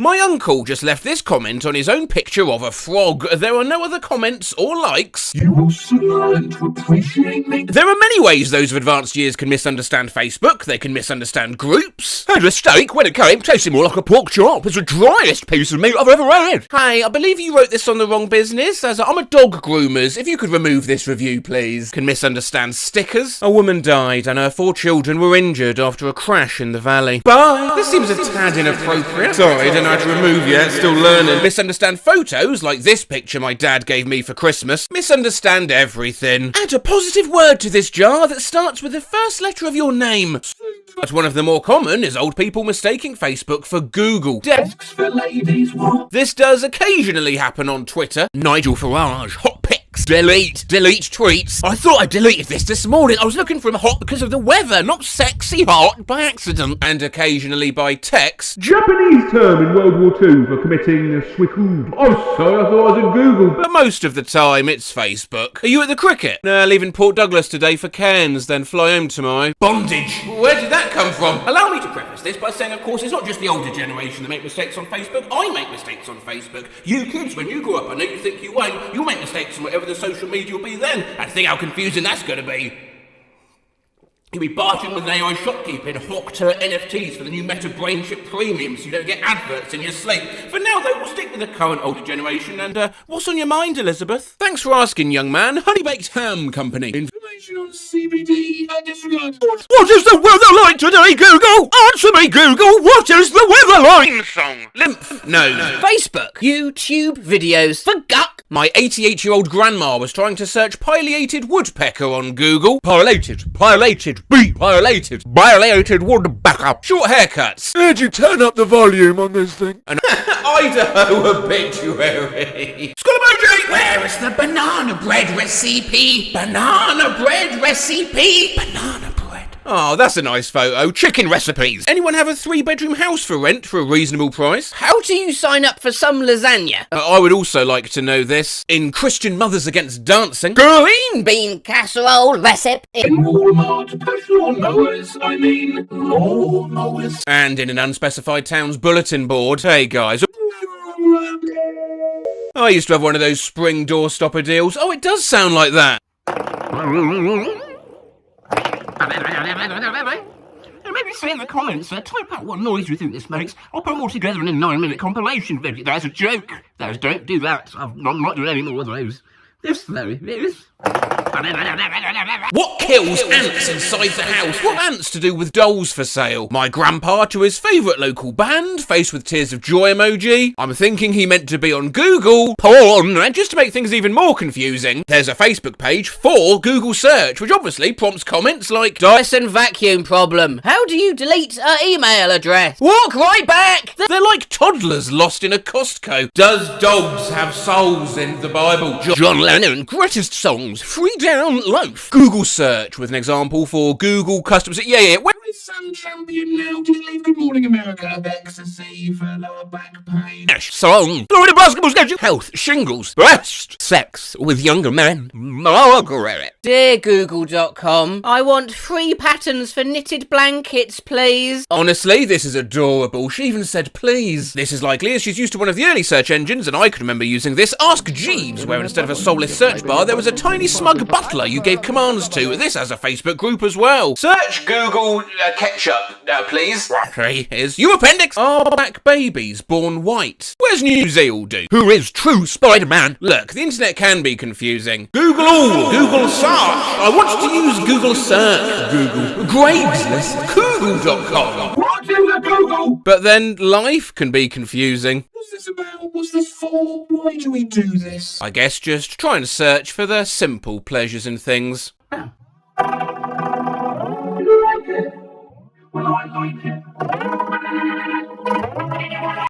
My uncle just left this comment on his own picture of a frog. There are no other comments or likes. You also learn to appreciate me. There are many ways those of advanced years can misunderstand Facebook. They can misunderstand groups. And a steak, when it came, tasted more like a pork chop. It's the driest piece of meat I've ever had. Hey, I believe you wrote this on the wrong business. I'm a dog groomers. If you could remove this review, please. Can misunderstand stickers. A woman died and her 4 children were injured after a crash in the valley. Bye. This seems a tad inappropriate. Sorry, don't know how to remove yet. Still learning. Misunderstand photos, like this picture my dad gave me for Christmas. Misunderstand everything. Add a positive word to this jar that starts with the first letter of your name. But one of the more common is old people mistaking Facebook for Google. Desks for ladies, what? This does occasionally happen on Twitter. Nigel Farage, hot pics. Delete tweets. I thought I deleted this morning. I was looking for him hot because of the weather, not sexy hot by accident. And occasionally by text. Japanese term in World War II for committing suicide. Oh, sorry, I thought I was in Google. But most of the time, it's Facebook. Are you at the cricket? Nah, leaving Port Douglas today for Cairns, then fly home tomorrow. Bondage. Where did that come from? Allow me to preface this by saying, of course, it's not just the older generation that make mistakes on Facebook. I make mistakes on Facebook. You kids, when you grow up, I know you think you won't. You'll make mistakes on whatever the social media will be then. And think how confusing that's going to be. You'll be bartering with an AI shopkeeper in Hawkter NFTs for the new Meta Brainchip Premium so you don't get adverts in your sleep. For now, though, we'll stick with the current older generation. And what's on your mind, Elizabeth? Thanks for asking, young man. Honey Baked Ham Company. Information on CBD and disregard. What is the weather like today, Google? Answer me, Google. What is the weather like? Song. Lymph. No. Facebook. YouTube videos. For guck. My 88-year-old grandma was trying to search pileated woodpecker on Google. Pileated woodpecker. Short haircuts. Did you turn up the volume on this thing? An Idaho obituary. Skull-emoji! Where is the banana bread recipe? Banana bread recipe? Banana bread. Oh, that's a nice photo. Chicken recipes. Anyone have a 3-bedroom house for rent for a reasonable price? How do you sign up for some lasagna? I would also like to know this. In Christian Mothers Against Dancing. Green bean casserole recipe. In Walmart, push lawnmowers, lawnmowers. And in an unspecified town's bulletin board. Hey guys. I used to have one of those spring door stopper deals. Oh, it does sound like that. Maybe say in the comments, type out what noise you think this makes. I'll put them all together in a 9-minute compilation video. That's a joke. Don't do that. I'm not doing any more of those. This. What kills ants inside the house? What ants to do with dolls for sale? My grandpa to his favourite local band, face with tears of joy emoji. I'm thinking he meant to be on Google. Porn. And just to make things even more confusing, there's a Facebook page for Google search, which obviously prompts comments like, Dyson vacuum problem. How do you delete an email address? Walk right back. They're like toddlers lost in a Costco. Does dogs have souls in the Bible? John Lennon, greatest songs, free down loaf. Google search with an example for Google customers. Yeah. Where is Sun Champion now? Did you leave Good Morning America? Ecstasy for lower back pain. Song. Florida basketball schedule. Health. Shingles. Breast. Sex with younger men. Margaret. Dear Google.com, I want free patterns for knitted blankets, please. Honestly, this is adorable. She even said please. This is likely as she's used to one of the early search engines, and I can remember using this. Ask Jeeves, where instead of a soulless search bar, there was a tiny smug butler you gave commands to. This has a Facebook group as well. Search Google ketchup, please. Here is you appendix. Are black babies born white? Where's New Zealand? Who is true Spider-Man? Look, the internet can be confusing. Google all. Google search. I want to use Google search. Google. Craigslist. Google.com. What is a Google? But then life can be confusing. What's this about? What's this for? Why do we do this? I guess just try and search for the simple pleasures in things. You like it? Well, I like it.